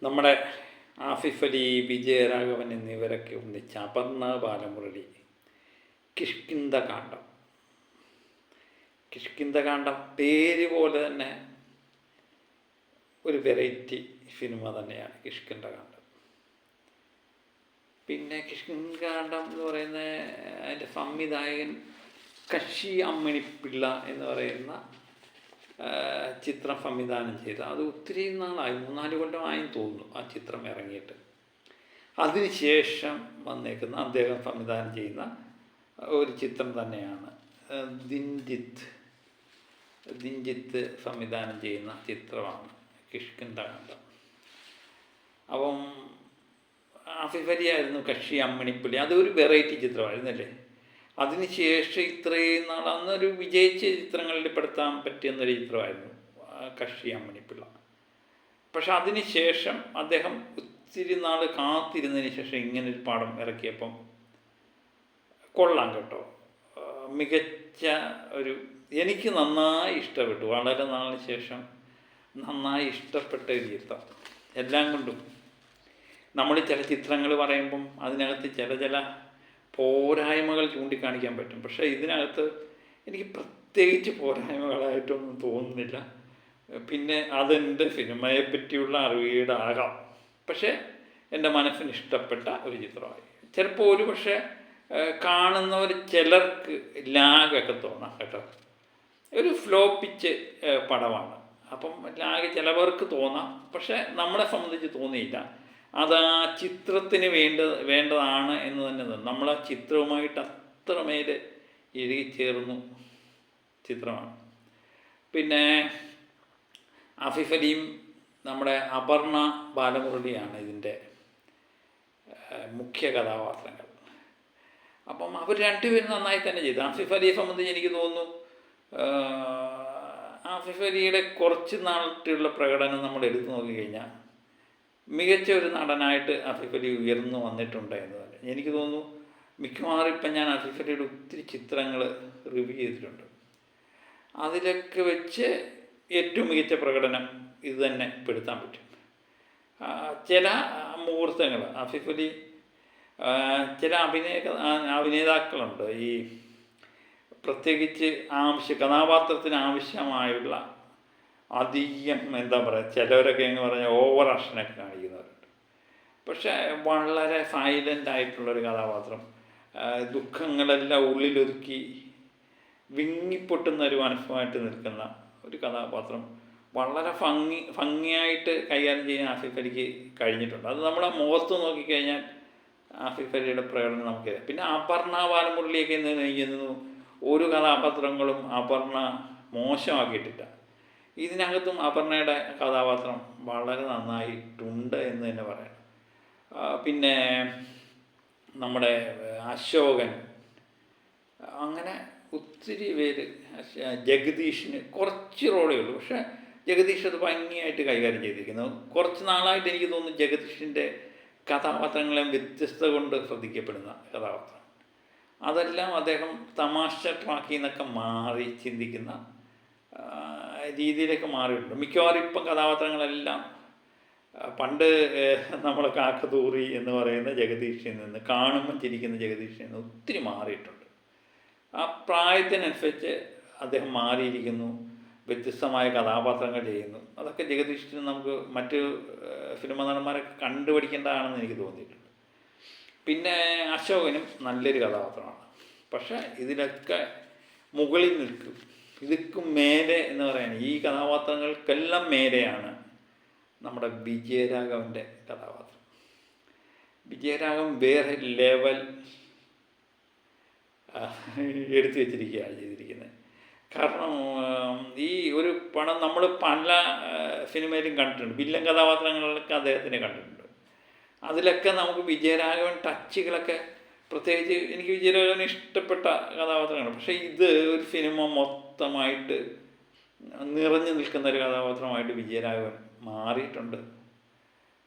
നമ്മുടെ ആസിഫ് അലി, വിജയരാഘവൻ എന്നിവരൊക്കെ ഒന്നിച്ച അപർണ ബാലമുരളി കിഷ്കിന്ധകാണ്ഡം. കിഷ്കിന്ധകാണ്ഡം പേര് പോലെ തന്നെ ഒരു വെറൈറ്റി സിനിമ തന്നെയാണ് കിഷ്കിന്ധകാണ്ഡം. പിന്നെ കിഷ്കിന്ധകാണ്ഡം എന്ന് പറയുന്ന അതിൻ്റെ സംവിധായകൻ കശി അമ്മിണിപ്പിള്ള എന്ന് പറയുന്ന ചിത്രം സംവിധാനം ചെയ്ത് അത് ഒത്തിരി നാളായി, 3-4 കൊല്ലമായെന്ന് തോന്നുന്നു ആ ചിത്രം ഇറങ്ങിയിട്ട്. അതിനുശേഷം വന്നേക്കുന്ന അദ്ദേഹം സംവിധാനം ചെയ്യുന്ന ഒരു ചിത്രം തന്നെയാണ് ദിൻജിത്ത് സംവിധാനം ചെയ്യുന്ന ചിത്രമാണ് കിഷ്കിന്ധകാണ്ഡം. അപ്പം ആസിഫ് അലി ആയിരുന്നു കക്ഷി അമ്മിണിപ്പുള്ളി. അതൊരു വെറൈറ്റി ചിത്രമായിരുന്നല്ലേ. അതിനുശേഷം ഇത്രയും നാൾ അന്നൊരു വിജയിച്ച ചിത്രങ്ങളിൽ പെടുത്താൻ പറ്റിയെന്നൊരു ചിത്രമായിരുന്നു കക്ഷി അമ്മിണിപ്പിള്ള. പക്ഷെ അതിനുശേഷം അദ്ദേഹം ഒത്തിരി നാൾ കാത്തിരുന്നതിന് ശേഷം ഇങ്ങനൊരു പടം ഇറക്കിയപ്പം കൊള്ളാം കേട്ടോ. മികച്ച ഒരു, എനിക്ക് നന്നായി ഇഷ്ടപ്പെട്ടു. വളരെ നാളിന് ശേഷം നന്നായി ഇഷ്ടപ്പെട്ട ഒരു ചിത്രം. എല്ലാം കൊണ്ടും നമ്മൾ ചില ചിത്രങ്ങൾ പറയുമ്പം അതിനകത്ത് ചില പോരായ്മകൾ ചൂണ്ടിക്കാണിക്കാൻ പറ്റും. പക്ഷേ ഇതിനകത്ത് എനിക്ക് പ്രത്യേകിച്ച് പോരായ്മകളായിട്ടൊന്നും തോന്നുന്നില്ല. പിന്നെ അതെൻ്റെ സിനിമയെ പറ്റിയുള്ള അറിവീട് ആകാം. പക്ഷേ എൻ്റെ മനസ്സിന് ഇഷ്ടപ്പെട്ട ഒരു ചിത്രമായി. ചിലപ്പോൾ ഒരു പക്ഷേ കാണുന്നവർ ചിലർക്ക് ലാഗൊക്കെ തോന്നാം കേട്ടോ. ഒരു ഫ്ലോപ്പിച്ച് പടമാണ്. അപ്പം ലാഗ് ചിലവർക്ക് തോന്നാം, പക്ഷേ നമ്മളെ സംബന്ധിച്ച് തോന്നിയില്ല. അത് ആ ചിത്രത്തിന് വേണ്ടതാണ് എന്ന് തന്നെ നമ്മൾ ആ ചിത്രവുമായിട്ട് അത്രമേൽ ഇഴുകിച്ചേർന്നു ചിത്രമാണ്. പിന്നെ ആസിഫ് അലിയും നമ്മുടെ അപർണ ബാലമുരളിയാണ് ഇതിൻ്റെ മുഖ്യ കഥാപാത്രങ്ങൾ. അപ്പം അവർ രണ്ടുപേരും നന്നായി തന്നെ ചെയ്തു. ആസിഫ് അലിയെ സംബന്ധിച്ച് എനിക്ക് തോന്നുന്നു ആസിഫ് അലിയുടെ കുറച്ച് നാളത്തെയുള്ള പ്രകടനം നമ്മൾ എടുത്തു നോക്കിക്കഴിഞ്ഞാൽ മികച്ച ഒരു നടനായിട്ട് ആസിഫ് അലി ഉയർന്നു വന്നിട്ടുണ്ട് എന്ന് തന്നെ എനിക്ക് തോന്നുന്നു. മിക്കവാറും ഇപ്പം ഞാൻ ആസിഫ് അലിയുടെ ഒത്തിരി ചിത്രങ്ങൾ റിവ്യൂ ചെയ്തിട്ടുണ്ട്. അതിലൊക്കെ വെച്ച് ഏറ്റവും മികച്ച പ്രകടനം ഇത് തന്നെ പെടുത്താൻ പറ്റും. ചില മുഹൂർത്തങ്ങൾ ആസിഫ് അലി, ചില അഭിനേതാക്കളുണ്ട് ഈ പ്രത്യേകിച്ച് കഥാപാത്രത്തിന് ആവശ്യമായുള്ള അധികം എന്താ പറയുക, ചിലവരൊക്കെ എന്ന് പറഞ്ഞാൽ ഓവർ ആക്ഷനൊക്കെ കാണിക്കുന്നവരുണ്ട്. പക്ഷേ വളരെ സൈലൻ്റ് ആയിട്ടുള്ളൊരു കഥാപാത്രം, ദുഃഖങ്ങളെല്ലാം ഉള്ളിലൊതുക്കി വിങ്ങിപ്പൊട്ടുന്ന ഒരു മനസ്സുമായിട്ട് നിൽക്കുന്ന ഒരു കഥാപാത്രം വളരെ ഭംഗിയായിട്ട് കൈകാര്യം ചെയ്യാൻ ആസിഫ് അലിക്ക് കഴിഞ്ഞിട്ടുണ്ട്. അത് നമ്മളെ മുഖത്ത് നോക്കിക്കഴിഞ്ഞാൽ ആസിഫ് അലിയുടെ പ്രകടനം നമുക്ക്. പിന്നെ അപർണ ബാലമുരളിയൊക്കെ എന്ന് ഒരു കഥാപാത്രങ്ങളും അപർണ മോശമാക്കിയിട്ടില്ല. ഇതിനകത്തും അപർണയുടെ കഥാപാത്രം വളരെ നന്നായിട്ടുണ്ട് എന്ന് തന്നെ പറയണം. പിന്നെ നമ്മുടെ അശോകൻ, അങ്ങനെ ഒത്തിരി പേര്. ജഗദീഷിന് കുറച്ച് റോളേ ഉള്ളൂ, പക്ഷേ ജഗദീഷ് അത് ഭംഗിയായിട്ട് കൈകാര്യം ചെയ്തിരിക്കുന്നു. കുറച്ച് നാളായിട്ട് എനിക്ക് തോന്നുന്നു ജഗദീഷിൻ്റെ കഥാപാത്രങ്ങളെയും വ്യത്യസ്തത കൊണ്ട് ശ്രദ്ധിക്കപ്പെടുന്ന കഥാപാത്രം. അതെല്ലാം അദ്ദേഹം തമാശ ട്രാക്കിൽ നിന്നൊക്കെ മാറി ചിന്തിക്കുന്ന രീതിയിലേക്ക് മാറിയിട്ടുണ്ട്. മിക്കവാറും ഇപ്പം കഥാപാത്രങ്ങളെല്ലാം പണ്ട് നമ്മൾ കാക്കതൂറി എന്ന് പറയുന്ന ജഗദീഷിൽ നിന്ന്, കാണുമ്പം ചിരിക്കുന്ന ജഗദീഷിൽ നിന്ന് ഒത്തിരി മാറിയിട്ടുണ്ട്. ആ പ്രായത്തിനനുസരിച്ച് അദ്ദേഹം മാറിയിരിക്കുന്നു, വ്യത്യസ്തമായ കഥാപാത്രങ്ങൾ ചെയ്യുന്നു. അതൊക്കെ ജഗദീഷിന് നമുക്ക് മറ്റ് സിനിമ നടന്മാരൊക്കെ കണ്ടുപഠിക്കേണ്ടതാണെന്ന് എനിക്ക് തോന്നിയിട്ടുണ്ട്. പിന്നെ അശോകനും നല്ലൊരു കഥാപാത്രമാണ്. പക്ഷേ ഇതിലൊക്കെ മുകളിൽ നിൽക്കും, ഇതൊക്കും മേലെ എന്ന് പറയുന്നത്, ഈ കഥാപാത്രങ്ങൾക്കെല്ലാം മേലെയാണ് നമ്മുടെ വിജയരാഘവൻ്റെ കഥാപാത്രം. വിജയരാഘവൻ വേറെ ലെവൽ എടുത്തു വെച്ചിരിക്കുകയാണ് ചെയ്തിരിക്കുന്നത്. കാരണം ഈ ഒരു പടം നമ്മൾ പല സിനിമയിലും കണ്ടിട്ടുണ്ട്, വില്ലൻ കഥാപാത്രങ്ങളിലൊക്കെ അദ്ദേഹത്തിനെ കണ്ടിട്ടുണ്ട്. അതിലൊക്കെ നമുക്ക് വിജയരാഘവൻ ടച്ചുകളൊക്കെ, പ്രത്യേകിച്ച് എനിക്ക് വിജയരാഘവന് ഇഷ്ടപ്പെട്ട കഥാപാത്രമാണ്. പക്ഷേ ഇത് ഒരു സിനിമ മൊത്തമായിട്ട് നിറഞ്ഞു നിൽക്കുന്ന ഒരു കഥാപാത്രമായിട്ട് വിജയരാഘവൻ മാറിയിട്ടുണ്ട്.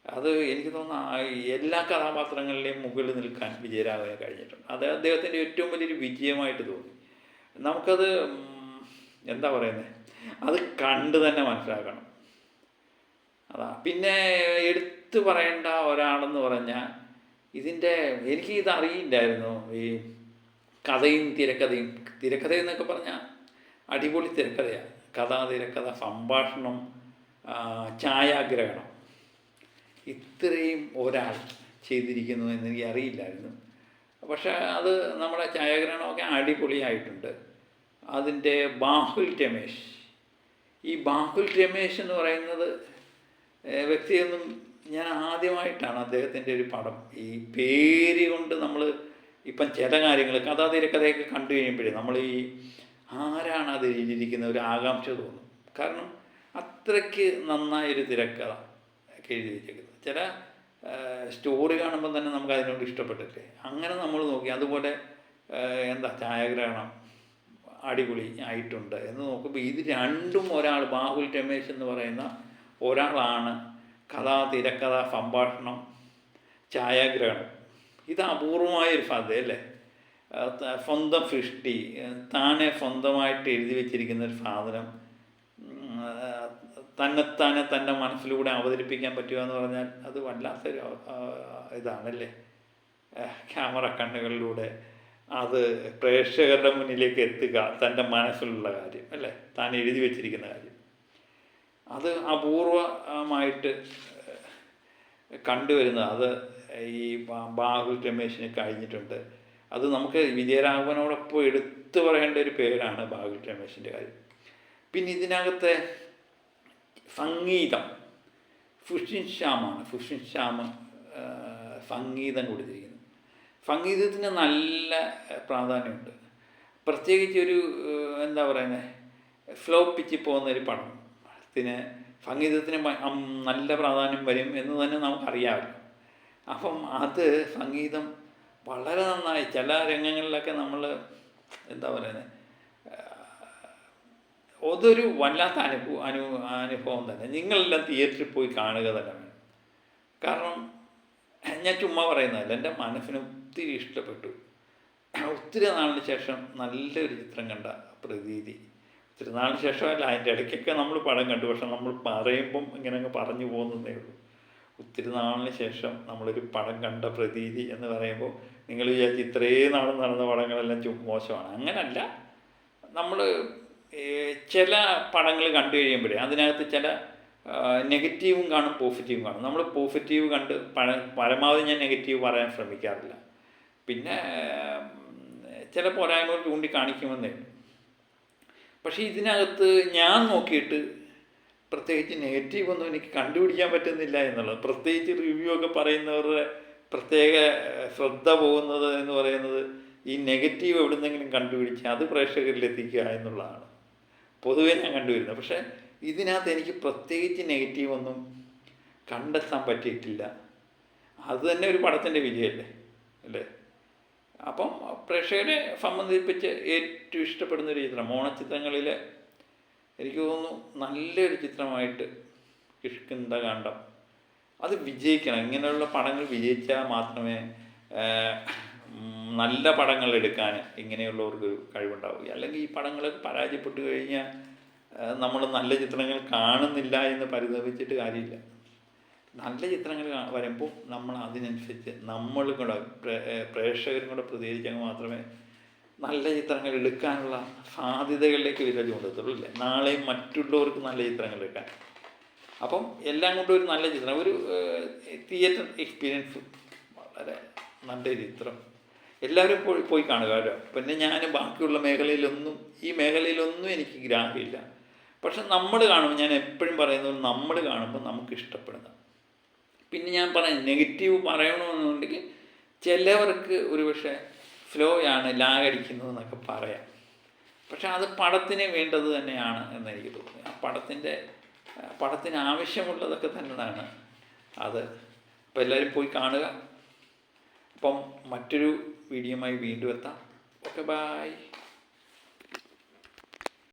അത് എനിക്ക് തോന്നുന്നു എല്ലാ കഥാപാത്രങ്ങളിലെയും മുകളിൽ നിൽക്കാൻ വിജയരാഘവന് കഴിഞ്ഞിട്ടുണ്ട്. അത് അദ്ദേഹത്തിൻ്റെ ഏറ്റവും വലിയൊരു വിജയമായിട്ട് തോന്നി. നമുക്കത് എന്താ പറയുന്നത്, അത് കണ്ട് തന്നെ മനസ്സിലാക്കണം. അതാ. പിന്നെ എടുത്തു പറയേണ്ട ഒരാളെന്ന് പറഞ്ഞാൽ ഇതിൻ്റെ എനിക്ക് ഇത് അറിയില്ലായിരുന്നു. ഈ കഥയും തിരക്കഥയും, തിരക്കഥയെന്നൊക്കെ പറഞ്ഞാൽ അടിപൊളി തിരക്കഥയാണ്. കഥ, തിരക്കഥ, സംഭാഷണം, ഛായാഗ്രഹണം, ഇത്രയും ഒരാൾ ചെയ്തിരിക്കുന്നു എന്നെനിക്ക് അറിയില്ലായിരുന്നു. പക്ഷേ അത് നമ്മുടെ ഛായാഗ്രഹണമൊക്കെ അടിപൊളിയായിട്ടുണ്ട്. അതിൻ്റെ ബാഹുൽ രമേശ്, ഈ ബാഹുൽ രമേശ് എന്ന് പറയുന്നത് വ്യക്തിയൊന്നും ഞാൻ ആദ്യമായിട്ടാണ് അദ്ദേഹത്തിൻ്റെ ഒരു പടം, ഈ പേര് കൊണ്ട് നമ്മൾ ഇപ്പം ചില കാര്യങ്ങൾ കഥാ തിരക്കഥയൊക്കെ കണ്ടു കഴിയുമ്പോഴേ നമ്മൾ ഈ ആരാണ് അത് എഴുതിയിരിക്കുന്ന ഒരു ആകാംക്ഷ തോന്നും. കാരണം അത്രയ്ക്ക് നന്നായൊരു തിരക്കഥ ഒക്കെ എഴുതി വെച്ചേക്കുന്നത്. ചില സ്റ്റോറി കാണുമ്പോൾ തന്നെ നമുക്ക് അതിനോട് ഇഷ്ടപ്പെട്ടില്ലേ, അങ്ങനെ നമ്മൾ നോക്കി. അതുപോലെ ഛായാഗ്രഹണം അടിപൊളി ആയിട്ടുണ്ട് എന്ന് നോക്കുമ്പോൾ ഇത് രണ്ടും ഒരാൾ, ബാഹുൽ രമേശ് എന്ന് പറയുന്ന ഒരാളാണ് കഥ, തിരക്കഥ, സംഭാഷണം, ഛായാഗ്രഹണം. ഇത് അപൂർവമായൊരു സാധ്യതയല്ലേ. സ്വന്തം സൃഷ്ടി, താനെ സ്വന്തമായിട്ട് എഴുതി വെച്ചിരിക്കുന്ന ഒരു സാധനം തന്നെത്താനെ തൻ്റെ മനസ്സിലൂടെ അവതരിപ്പിക്കാൻ പറ്റുക എന്ന് പറഞ്ഞാൽ അത് വല്ലാത്തൊരു ഇതാണല്ലേ. ക്യാമറ കണ്ണുകളിലൂടെ അത് പ്രേക്ഷകരുടെ മുന്നിലേക്ക് എത്തുക, തൻ്റെ മനസ്സിലുള്ള കാര്യം അല്ലേ, താൻ എഴുതി വെച്ചിരിക്കുന്ന കാര്യം, അത് അപൂർവമായിട്ട് കണ്ടുവരുന്നത്. അത് ഈ ബാഹുൽ രമേശിന് കഴിഞ്ഞിട്ടുണ്ട്. അത് നമുക്ക് വിജയരാഘവനോടൊപ്പം എടുത്തു പറയേണ്ട ഒരു പേരാണ് ബാഹുൽ രമേശിൻ്റെ കാര്യം. പിന്നെ ഇതിനകത്തെ സംഗീതം ഫുഷിൻ ശ്യാം സംഗീതം കൊടുത്തിരിക്കുന്നത്. സംഗീതത്തിന് നല്ല പ്രാധാന്യമുണ്ട്. പ്രത്യേകിച്ച് ഒരു ഫ്ലോ പിച്ചിൽ പോകുന്നൊരു പടത്തിന് സംഗീതത്തിന് നല്ല പ്രാധാന്യം വരും എന്ന് തന്നെ നമുക്കറിയാമല്ലോ. അപ്പം അത് സംഗീതം വളരെ നന്നായി ചില രംഗങ്ങളിലൊക്കെ നമ്മൾ അതൊരു വല്ലാത്ത അനുഭവം തന്നെ. നിങ്ങളെല്ലാം തിയേറ്ററിൽ പോയി കാണുക തന്നെ വേണം. കാരണം ഞാൻ ചുമ്മാ പറയുന്നതല്ല, എൻ്റെ മനസ്സിന് ഒത്തിരി ഇഷ്ടപ്പെട്ടു. ഒത്തിരി നാളിന് ശേഷം നല്ലൊരു ചിത്രം കണ്ട പ്രതീതി. ഒത്തിരി നാളിന് ശേഷമല്ല, അതിൻ്റെ ഇടയ്ക്കൊക്കെ നമ്മൾ പടം കണ്ടു. പക്ഷെ നമ്മൾ പറയുമ്പം ഇങ്ങനെ പറഞ്ഞു പോകുന്നതേ ഉള്ളൂ. ഒത്തിരി നാളിന് ശേഷം നമ്മളൊരു പടം കണ്ട പ്രതീതി എന്ന് പറയുമ്പോൾ നിങ്ങൾ വിചാരിച്ച് ഇത്രയും നാൾ നടന്ന പടങ്ങളെല്ലാം മോശമാണ്. അങ്ങനല്ല. നമ്മൾ ചില പടങ്ങൾ കണ്ടു കഴിയുമ്പോഴേ അതിനകത്ത് ചില നെഗറ്റീവും കാണും, പോസിറ്റീവും കാണും. നമ്മൾ പോസിറ്റീവ് കണ്ട് പരമാവധി ഞാൻ നെഗറ്റീവ് പറയാൻ ശ്രമിക്കാറില്ല. പിന്നെ ചില പോരായ്മകൾ ചൂണ്ടിക്കാണിക്കുമെന്നേ. പക്ഷേ ഇതിനകത്ത് ഞാൻ നോക്കിയിട്ട് പ്രത്യേകിച്ച് നെഗറ്റീവൊന്നും എനിക്ക് കണ്ടുപിടിക്കാൻ പറ്റുന്നില്ല എന്നുള്ളത്. പ്രത്യേകിച്ച് റിവ്യൂ ഒക്കെ പറയുന്നവരുടെ പ്രത്യേക ശ്രദ്ധ പോകുന്നത് എന്ന് പറയുന്നത് ഈ നെഗറ്റീവ് എവിടുന്നെങ്കിലും കണ്ടുപിടിച്ച് അത് പ്രേക്ഷകരിലെത്തിക്കുക എന്നുള്ളതാണ് പൊതുവെ ഞാൻ കണ്ടുവരുന്നത്. പക്ഷേ ഇതിനകത്ത് എനിക്ക് പ്രത്യേകിച്ച് നെഗറ്റീവൊന്നും കണ്ടെത്താൻ പറ്റിയിട്ടില്ല. അത് തന്നെ ഒരു പടത്തിൻ്റെ വിജയമല്ലേ അല്ലേ. അപ്പം പ്രേക്ഷകരെ സംബന്ധിപ്പിച്ച് ഏറ്റവും ഇഷ്ടപ്പെടുന്നൊരു ചിത്രം, ഓണച്ചിത്രങ്ങളിൽ എനിക്ക് തോന്നുന്നു നല്ലൊരു ചിത്രമായിട്ട് കിഷ്കിന്ധാകാന്ഡം അത് വിജയിക്കണം. ഇങ്ങനെയുള്ള പടങ്ങൾ വിജയിച്ചാൽ മാത്രമേ നല്ല പടങ്ങൾ എടുക്കാൻ ഇങ്ങനെയുള്ളവർക്ക് കഴിവുണ്ടാവുക. അല്ലെങ്കിൽ ഈ പടങ്ങൾ പരാജയപ്പെട്ടു കഴിഞ്ഞാൽ നമ്മൾ നല്ല ചിത്രങ്ങൾ കാണുന്നില്ല എന്ന് പരിതപിച്ചിട്ട് കാര്യമില്ല. നല്ല ചിത്രങ്ങൾ വരുമ്പോൾ നമ്മൾ അതിനനുസരിച്ച് നമ്മളും കൂടെ പ്രേക്ഷകരും കൂടെ പ്രതികരിച്ചെങ്കിൽ മാത്രമേ നല്ല ചിത്രങ്ങൾ എടുക്കാനുള്ള സാധ്യതകളിലേക്ക് വിരൽ കൊണ്ടെത്തുള്ളൂ അല്ലേ. നാളെയും മറ്റുള്ളവർക്ക് നല്ല ചിത്രങ്ങൾ എടുക്കാൻ. അപ്പം എല്ലാം കൊണ്ടും ഒരു നല്ല ചിത്രം, ഒരു തിയേറ്റർ എക്സ്പീരിയൻസ്, വളരെ നല്ലൊരു ചിത്രം എല്ലാവരും പോയി കാണുക കേട്ടോ. പിന്നെ ഞാൻ ബാക്കിയുള്ള ഈ മേഖലയിലൊന്നും എനിക്ക് ഗ്രാഹ്യമില്ല. പക്ഷെ നമ്മൾ കാണുമ്പോൾ, ഞാൻ എപ്പോഴും പറയുന്നത്, നമ്മൾ കാണുമ്പോൾ നമുക്ക് ഇഷ്ടപ്പെടുന്ന. പിന്നെ ഞാൻ പറയാം, നെഗറ്റീവ് പറയണമെന്നുണ്ടെങ്കിൽ ചിലവർക്ക് ഒരുപക്ഷെ ഫ്ലോയാണ്, ലാഗടിക്കുന്നതെന്നൊക്കെ പറയാം. പക്ഷെ അത് പടത്തിന് വേണ്ടത് തന്നെയാണ് എന്നെനിക്ക് തോന്നുന്നു. ആ പടത്തിന് ആവശ്യമുള്ളതൊക്കെ തന്നെയാണ് അത്. അപ്പോൾ എല്ലാവരും പോയി കാണുക. അപ്പം മറ്റൊരു വീഡിയോയുമായി വീണ്ടും എത്താം. Okay, by.